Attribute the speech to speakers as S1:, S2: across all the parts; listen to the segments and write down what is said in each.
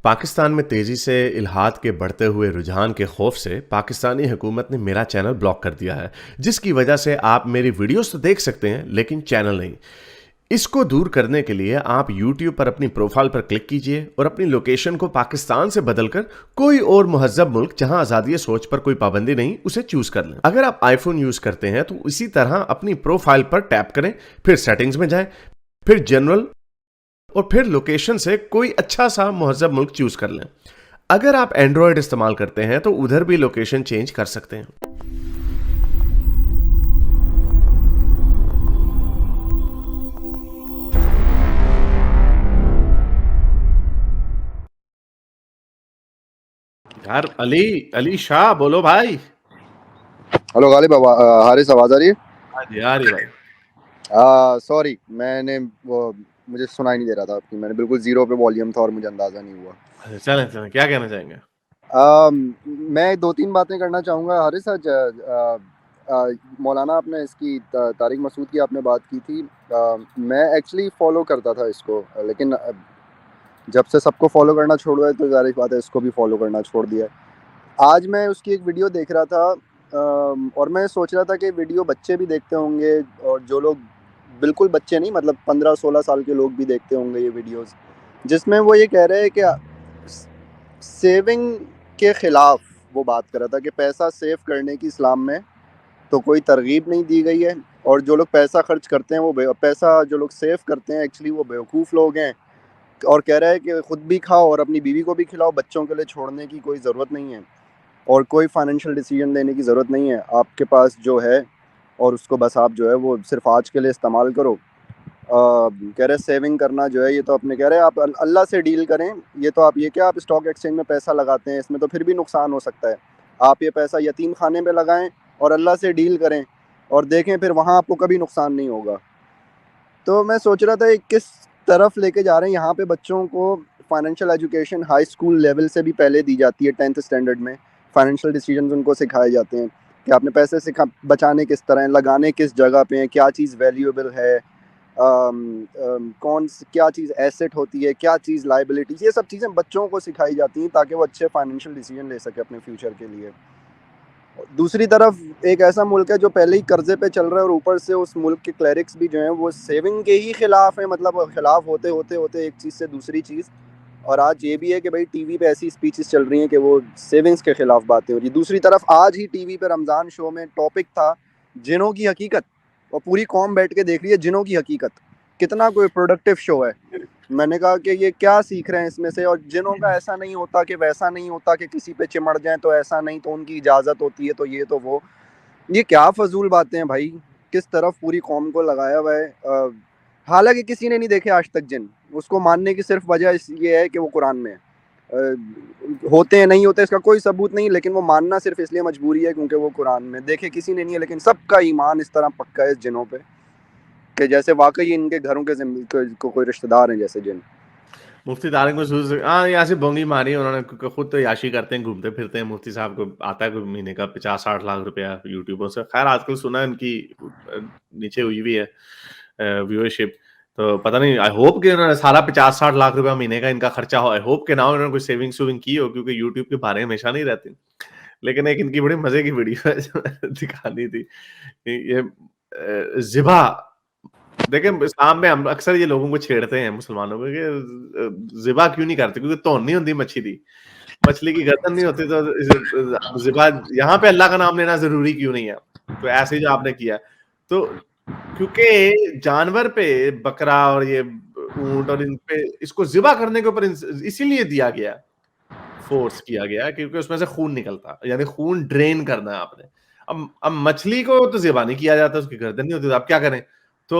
S1: पाकिस्तान में तेजी से इल्हाद के बढ़ते हुए रुझान के खौफ से पाकिस्तानी हुकूमत ने मेरा चैनल ब्लॉक कर दिया है, जिसकी वजह से आप मेरी वीडियोस तो देख सकते हैं लेकिन चैनल नहीं। इसको दूर करने के लिए आप YouTube पर अपनी प्रोफाइल पर क्लिक कीजिए और अपनी लोकेशन को पाकिस्तान से बदलकर कोई और मुहज्जब मुल्क जहां आज़ादी सोच पर कोई पाबंदी नहीं उसे चूज कर लें। अगर आप आईफोन यूज करते हैं तो इसी तरह अपनी प्रोफाइल पर टैप करें, फिर सेटिंग्स में जाएं, फिर जनरल और फिर लोकेशन से कोई अच्छा सा मुहज्जब मुल्क चूज कर लें। अगर आप एंड्रॉयड इस्तेमाल करते हैं तो उधर भी लोकेशन चेंज कर सकते हैं। यार अली अली शाह बोलो भाई।
S2: हेलो गालिब, हारिस आवाज आ रही है?
S1: हाँ जी आ रही भाई।
S2: सॉरी, मुझे सुनाई नहीं दे रहा था आपकी। मैंने बिल्कुल जीरो पे वॉल्यूम था और मुझे अंदाजा नहीं हुआ।
S1: अच्छा, चलें चलें, क्या कहना चाहेंगे?
S2: मैं दो तीन बातें करना चाहूँगा हारिस। आज मौलाना आपने इसकी तारिक मसूद की आपने बात की थी। मैं एक्चुअली फॉलो करता था इसको, लेकिन जब से सबको फॉलो करना छोड़ा है तो ज़ाहिर बात है इसको भी फॉलो करना छोड़ दिया है। आज मैं उसकी एक वीडियो देख रहा था, और मैं सोच रहा था कि वीडियो बच्चे भी देखते होंगे, और जो लोग बिल्कुल बच्चे नहीं, मतलब 15-16 साल के लोग भी देखते होंगे ये वीडियोस, जिसमें वो ये कह रहे हैं कि सेविंग के ख़िलाफ़ वो बात कर रहा था कि पैसा सेव करने की इस्लाम में तो कोई तरगीब नहीं दी गई है, और जो लोग पैसा खर्च करते हैं वो पैसा जो लोग सेव करते हैं एक्चुअली वो बेवकूफ़ लोग हैं। और कह रहा है कि ख़ुद भी खाओ और अपनी बीवी को भी खिलाओ, बच्चों के लिए छोड़ने की कोई ज़रूरत नहीं है और कोई फाइनेंशियल डिसीजन लेने की ज़रूरत नहीं है। आपके पास जो है और उसको बस आप जो है वो सिर्फ आज के लिए इस्तेमाल करो। कह रहे सेविंग करना जो है ये तो अपने कह रहे हैं आप अल्लाह से डील करें। ये तो आप ये क्या आप स्टॉक एक्सचेंज में पैसा लगाते हैं, इसमें तो फिर भी नुकसान हो सकता है। आप ये पैसा यतीम खाने में लगाएं और अल्लाह से डील करें और देखें, फिर वहाँ आपको कभी नुकसान नहीं होगा। तो मैं सोच रहा था ये किस तरफ लेके जा रहे हैं। यहाँ पे बच्चों को financial education high school level से भी पहले दी जाती है। 10th स्टैंडर्ड में फाइनेंशियल डिसीजंस उनको सिखाए जाते हैं कि आपने पैसे बचाने किस तरह हैं, लगाने किस जगह पे हैं, क्या चीज़ वैल्यूएबल है, क्या चीज़ एसेट होती है, क्या चीज़ लाइबिलिटीज़। ये सब चीज़ें बच्चों को सिखाई जाती हैं ताकि वो अच्छे फाइनेंशियल डिसीजन ले सके अपने फ्यूचर के लिए। दूसरी तरफ एक ऐसा मुल्क है जो पहले ही कर्जे पे चल रहा है और ऊपर से उस मुल्क के क्लरिक्स भी जो हैं वो सेविंग के ही खिलाफ हैं, मतलब खिलाफ होते होते होते एक चीज़ से दूसरी चीज़। और आज ये भी है कि भाई टीवी पे ऐसी स्पीचेस चल रही हैं कि वो सेविंग्स के खिलाफ बातें हो रही। दूसरी तरफ आज ही टीवी पे रमज़ान शो में टॉपिक था जिनों की हकीकत, और पूरी कौम बैठ के देख रही है जिनों की हकीकत। कितना कोई प्रोडक्टिव शो है। मैंने कहा कि ये क्या सीख रहे हैं इसमें से। और जिनों का ऐसा नहीं होता कि वैसा नहीं होता कि किसी पे चिमड़ जाए तो ऐसा नहीं, तो उनकी इजाज़त होती है, तो ये तो वो। ये क्या फजूल बातें हैं भाई। किस तरफ पूरी कौम को लगाया हुआ है। हालांकि किसी ने नहीं देखे आज तक जिन, उसको मानने की सिर्फ वजह ये है कि वो कुरान में है। होते हैं नहीं होते इसका कोई सबूत नहीं, लेकिन वो मानना सिर्फ इसलिए मजबूरी है क्योंकि वो कुरान में देखे किसी ने नहीं है। लेकिन सबका ईमान इस तरह पक्का है इस जिनों पे कि जैसे वाकई इनके घरों के कोई रिश्तेदार हैं जैसे जिन।
S1: मुफ्ती तारिक मसूद, हाँ यहाँ से बोंगी मारी उन्होंने, क्योंकि खुद तो याशी करते हैं, घूमते फिरते हैं। मुफ्ती साहब को आता है कोई महीने का 50-60 लाख रुपया यूट्यूबों से। खैर आजकल सुना है उनकी नीचे हुई भी है व्यूअरशिप। तो पता नहीं, आई होप कि उन्होंने सारा 50-60 लाख रुपया महीने का इनका खर्चा हो। आई होप के ना उन्होंने कोई सेविंग सुविंग की हो, क्योंकि यूट्यूब के बारे हमेशा नहीं रहती। लेकिन एक इनकी बड़ी मजे की वीडियो है जो मैंने दिखानी थी। ये ज़िबा, देखिए इस्लाम में हम अक्सर ये लोगों को छेड़ते हैं मुसलमानों को कि ज़िबा क्यों नहीं करते, क्योंकि धौन नहीं होती मच्छी दी, मछली की गर्दन नहीं होती, तो ज़िबा यहाँ पे अल्लाह का नाम लेना ज़रूरी क्यों नहीं है? तो ऐसे ही जो आपने किया, तो क्योंकि जानवर पे बकरा और ये ऊँट और इन पे इसको ज़िबा करने के ऊपर इसीलिए दिया गया, फोर्स किया गया क्योंकि उसमें से खून निकलता, यानी खून ड्रेन करना है आपने। अब मछली को तो ज़िबा नहीं किया जाता, उसकी गर्दन नहीं होती, तो आप क्या करें? तो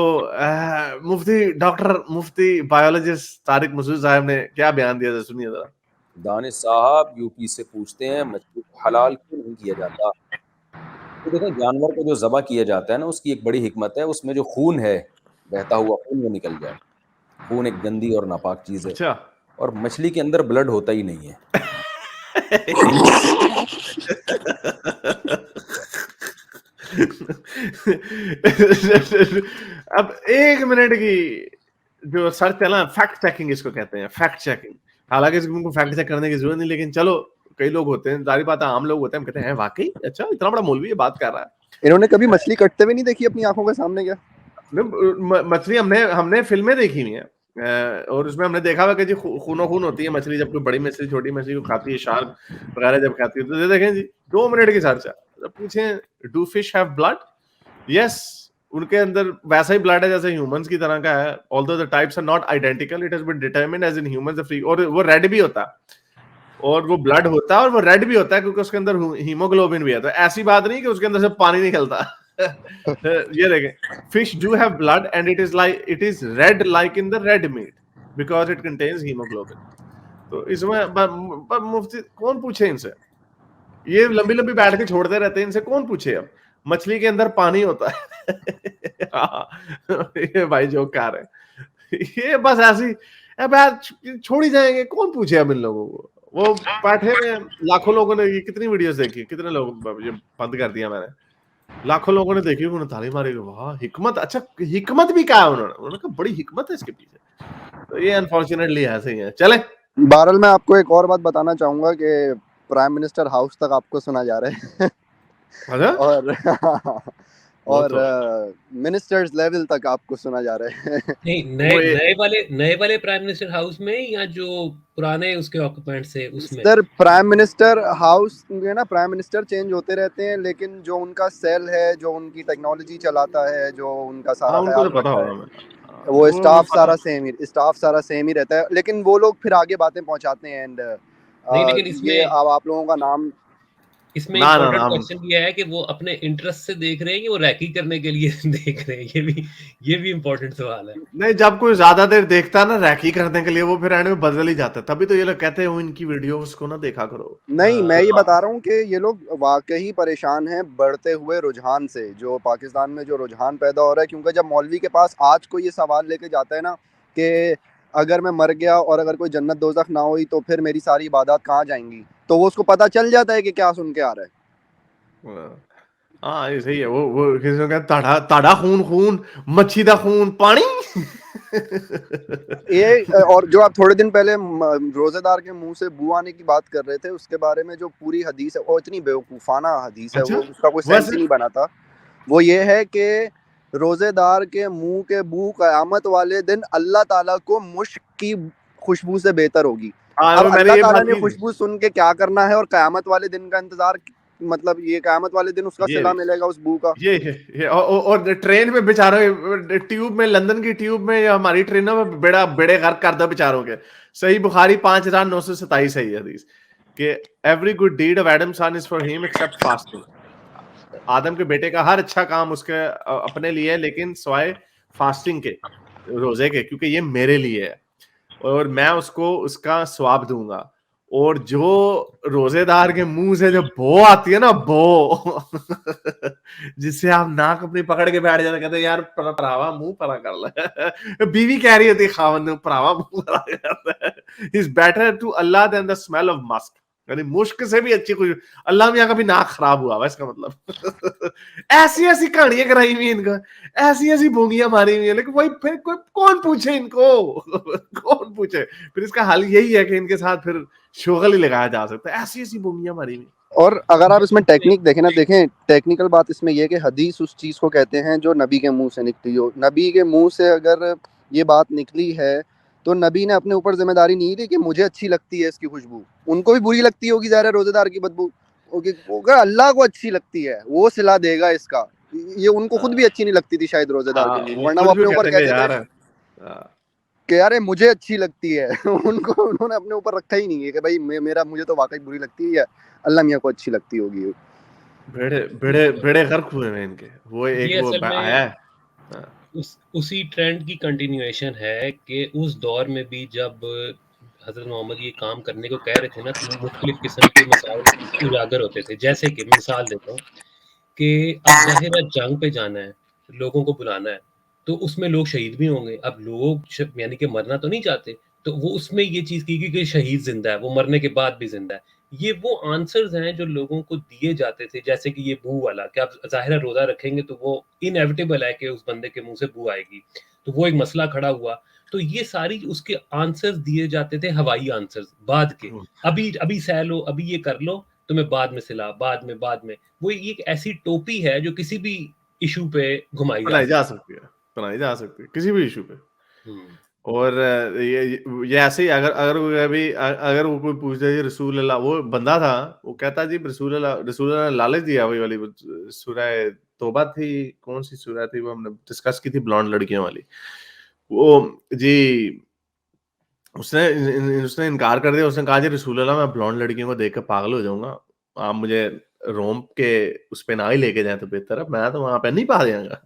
S1: मुफ्ती बायोलॉजिस्ट तारिक मसूद साहब ने क्या बयान दिया था, सुनिए ज़रा।
S3: दानिश साहब यूपी से पूछते हैं मछली को हलाल क्यों नहीं किया जाता। तो देखो, जानवर को जो ज़बह किया जाता है ना, उसकी एक बड़ी हिकमत है, उसमें जो खून है, बहता हुआ खून वो निकल जाए। खून एक गंदी और नापाक चीज़ है
S1: अच्छा।
S3: और मछली के अंदर ब्लड होता ही नहीं है।
S1: अब 1 मिनट की जो सर्च है ना, फैक्ट चेकिंग इसको कहते हैं, फैक्ट चेकिंग। हालांकि इसको फैक्ट चेक करने की जरूरत नहीं, लेकिन चलो कई लोग होते हैं, सारी बात आम लोग होते हैं, हम कहते हैं वाकई अच्छा इतना बड़ा मौलवी ये बात कर रहा है।
S2: इन्होंने कभी मछली कटते हुए नहीं देखी अपनी आंखों के सामने क्या?
S1: मछली हमने हमने फिल्में देखी हुई हैं, और उसमें हमने देखा हुआ कि जी खूनो खून होती है मछली, जब कोई बड़ी मछली छोटी मछली को खाती है, शार्क वगैरह जब खाती है, तो ये देखें जी 2 मिनट की चर्चा, जब पूछे do fish have blood, yes उनके अंदर वैसा ही ब्लड है जैसे ह्यूमंस की तरह का है, although the types are not identical, it has been determined as in humans free, और वो रेड भी होता है, और वो ब्लड होता है और वो रेड भी होता है क्योंकि उसके अंदर हीमोग्लोबिन भी है। तो ऐसी बात नहीं कि उसके अंदर से पानी निकलता ये देखें, fish do have blood and it is red like in the red meat because it contains haemoglobin. तो इसमें मुफ्ती कौन पूछे इनसे, ये लंबी लंबी बैठ के छोड़ते रहते हैं, इनसे कौन पूछे। अब मछली के अंदर पानी होता है हाँ, ये भाई जो कह रहे हैं ये बस ऐसी, अब यार छोड़ ही जाएंगे, कौन पूछे अब इन लोगों को। वो बैठे में लाखों लोगों ने, ये कितनी वीडियोस देखी, कितने लोग, ये बंद कर दिया मैंने, लाखों लोगों ने देखी, उन्होंने ताली मारी, वाह हिकमत, अच्छा हिकमत भी कहा उन्होंने कहा बड़ी हिकमत है इसके पीछे। तो ये अनफॉर्चुनेटली ऐसे ही है। चले
S2: बहरहाल मैं आपको एक और बात बताना चाहूंगा कि प्राइम मिनिस्टर हाउस तक आपको सुना जा रहा है
S1: अच्छा
S2: और
S1: वो
S2: और
S1: तो
S2: मिनिस्टर्स लेवल तक आपको सुना जा रहा है
S4: नहीं,
S1: वो
S4: नए वाले प्राइम मिनिस्टर हाउस में, या जो पुराने उसके ऑक्यूपेंट्स थे उसमें?
S2: सर प्राइम मिनिस्टर हाउस में ना प्राइम मिनिस्टर चेंज होते रहते हैं, लेकिन जो उनका सेल है, जो उनकी टेक्नोलॉजी चलाता है, जो उनका
S1: हाँ
S2: सारा
S1: उनको
S2: ख्याल
S1: तो पता
S2: रखता
S1: होगा,
S2: है,
S1: मैं
S2: वो
S1: वो
S2: स्टाफ
S1: पता।
S2: सारा सेम ही रहता है, लेकिन वो लोग फिर आगे बातें पहुंचाते हैं। एंड
S4: नहीं, लेकिन
S2: ये
S4: इसमें
S2: अब आप लोगों का नाम
S4: इसमें
S1: ना ना
S4: इम्पोर्टेंट
S1: ना
S4: क्वेश्चन ये है कि वो अपने इंटरेस्ट से देख रहे हैं कि वो रैकी करने के लिए देख रहे हैं, ये भी इम्पोर्टेंट सवाल है।
S1: नहीं, जब कोई ज्यादा देर देखता है ना रैकी करने के लिए, वो फिर एंड में बदल ही जाता है, तभी तो ये लोग कहते हैं वो इनकी वीडियोस को ना देखा करो।
S2: नहीं, मैं ये
S4: हाँ,
S2: बता रहा हूँ कि ये लोग वाकई परेशान हैं बढ़ते हुए रुझान से, जो पाकिस्तान में जो रुझान पैदा हो रहा है। क्योंकि जब मौलवी के पास आज कोई ये सवाल लेके जाता है ना कि अगर मैं मर गया और अगर कोई जन्नत दोज़ख ना हुई तो फिर मेरी सारी इबादत कहाँ जाएंगी, तो वो उसको पता चल जाता है कि क्या सुन के आ रहा है।
S1: हाँ ये सही है, वो किसी ने कहा ताड़ा ताड़ा खून खून, मच्छी दा खून पानी
S2: ये और जो आप थोड़े दिन पहले रोजेदार के मुंह से बू आने की बात कर रहे थे, उसके बारे में जो पूरी हदीस है वो इतनी बेवकूफ़ाना हदीस है,
S1: अच्छा
S2: वो उसका कोई सेंस ही
S1: वैसे
S2: नहीं बना था। वो ये है कि रोजेदार के मुंह के बू क़यामत वाले दिन अल्लाह ताला को मुश्क की खुशबू से बेहतर होगी।
S1: हाँ
S2: अब
S1: मैंने
S2: अल्लाह
S1: ये
S2: ताला
S1: बात
S2: ने
S1: की
S2: खुशबू सुन के क्या करना है, और क़यामत वाले दिन का इंतजार, मतलब ये क़यामत वाले दिन उसका
S1: ये
S2: सिला मिलेगा उस बू का।
S1: ये और ट्रेन में बेचारे ट्यूब में, लंदन की ट्यूब में या हमारी ट्रेनों में बेड़े गर्क कर दो बेचारों के। सही बुखारी 5927 है ये हदीस कि every good deed of Adam son is for him except fasting. आदम के बेटे का हर अच्छा काम उसके अपने लिए है, लेकिन सिवाय फास्टिंग के, रोजे के, क्योंकि ये मेरे लिए है और मैं उसको उसका स्वाब दूंगा। और जो रोजेदार के मुंह से जो बो आती है ना, बो जिससे आप नाक अपनी पकड़ के बैठ जाते, कहते यार भरावा मुंह परा कर ले बीवी कह रही होती खावन ने, भरावा मुंह परा कर is better to Allah than the smell of musk, यानी मुश्क से भी अच्छी खुशबू। अल्लाह मियां का भी नाक खराब हुआ हुआ इसका मतलब ऐसी ऐसी कहानियां कराई हुई इनका, ऐसी ऐसी बोंगियां मारी हुई है, लेकिन वही फिर कोई कौन पूछे इनको कौन पूछे। फिर इसका हल यही है कि इनके साथ फिर शोगल ही लगाया जा सकता है, ऐसी ऐसी बोंगियां मारी हुई।
S2: और अगर आप इसमें टेक्निक देखें ना, देखें टेक्निकल बात इसमें यह कि हदीस उस चीज़ को कहते हैं जो नबी के मुंह से निकली हो। नबी के मुंह से अगर ये बात निकली है तो नबी ने अपने ऊपर जिम्मेदारी नहीं ली कि मुझे अच्छी लगती है इसकी खुशबू, उनको भी बुरी लगती होगी ज़ाहिर है रोजेदार की बदबू। अगर अल्लाह को अच्छी लगती है वो सिला देगा इसका, ये उनको खुद भी अच्छी नहीं लगती थी शायद रोजेदार के मुंह,
S1: वो
S2: वरना
S1: खुद
S2: वो
S1: भी
S2: अपने ऊपर
S1: कहते हैं
S2: कहते थे
S1: यार
S2: कि यार ये मुझे अच्छी लगती है उनको उन्होंने अपने ऊपर रखा ही नहीं है कि भाई मेरा मुझे तो वाकई बुरी लगती है या अल्लाह मियाँ को अच्छी लगती होगी।
S1: बेड़े बेड़े बेड़े गर्क हुए हैं इनके। वो एक
S4: ये
S1: वो
S4: असल
S1: आया
S4: में
S1: है
S4: उसी ट्रेंड की कंटिन्यूएशन है कि उस दौर में भी जब हजरत मोहम्मद ये काम करने को कह रहे थे ना, तो मुख्तलिफ किस्म के मसाइल उजागर होते थे। जैसे कि मिसाल देता हूँ कि अब ज़ाहिर है जंग पे जाना है, लोगों को बुलाना है, तो उसमें लोग शहीद भी होंगे। अब लोग यानी कि मरना तो नहीं चाहते, तो वो उसमें ये चीज़ की कि शहीद जिंदा है, वो मरने के बाद भी जिंदा है। ये वो आंसर्स हैं जो लोगों को दिए जाते थे, जैसे कि ये बू वाला कि आप ज़ाहिर है रोज़ा रखेंगे तो वो इनएविटेबल है कि उस बंदे के मुंह से बू आएगी, तो वो एक मसला खड़ा हुआ। तो ये सारी उसके आंसर्स दिए जाते थे, हवाई आंसर्स बाद के। अभी सह लो, अभी ये कर लो, तुम्हें बाद में सिला, बाद में। वो ये एक ऐसी टोपी है जो किसी भी इशू पे घुमाई जा सकती
S1: बनाई जा सकती है किसी भी इशू पे।
S4: हम्म,
S1: और ये ऐसे ही अगर अगर वो कोई पूछता जी रसूल अल्लाह, वो बंदा था, वो कहता जी रसूल अल्लाह ने लालच दिया, वही वाली सूरह तौबा थी, कौन सी सूरह थी वो हमने डिस्कस की थी, ब्लॉन्ड लड़कियों वाली। वो जी उसने इनकार कर दिया, उसने कहा जी रसूल अल्लाह मैं ब्लॉन्ड लड़कियों को देख कर पागल हो जाऊंगा, आप मुझे रोम के उस पे ना ही लेके जाए तो बेहतर है, मैं तो वहां पे नहीं पा जाऊंगा।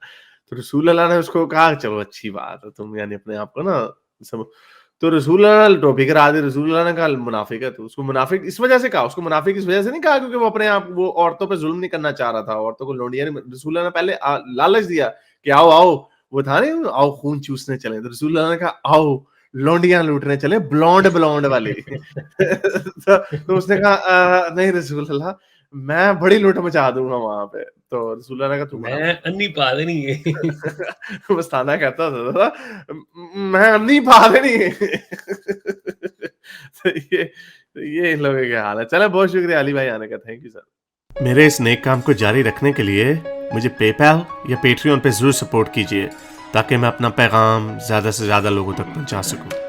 S1: तो रसूल अल्लाह ने उसको कहा चलो अच्छी बात है, तुम यानी अपने आप को ना सब। तो रसूल अल्लाह ने टोपी करा दी, रसूल अल्लाह ने कहा मुनाफिक है, तो उसको मुनाफिक इस वजह से कहा, उसको मुनाफिक इस वजह से नहीं कहा क्योंकि वो अपने आप वो औरतों पे जुल्म नहीं करना चाह रहा था, औरतों को लोंडिया नहीं। रसूल अल्लाह ने पहले लालच दिया कि आओ आओ, वो था नहीं आओ खून चूसने चले, तो रसूल अल्लाह ने कहा आओ लौंडियां लूटने चले, ब्लॉन्ड वाली। तो उसने कहा नहीं रसूल अल्लाह मैं बड़ी लूट मचा दूंगा वहां पे। तो रसूल अल्लाह ने कहा तू
S4: मैं अन्नी पादनी है।
S1: मस्ताना कहता था मैं अन्नी पादनी। तो ये इन लोगों के हाल है। चलो बहुत शुक्रिया अली भाई आने का, थैंक यू सर। मेरे इस नेक काम को जारी रखने के लिए मुझे पेपैल या पेट्रियन पे जरूर सपोर्ट कीजिए ताकि मैं अपना पैगाम ज्यादा से ज्यादा लोगों तक पहुंचा सकूं।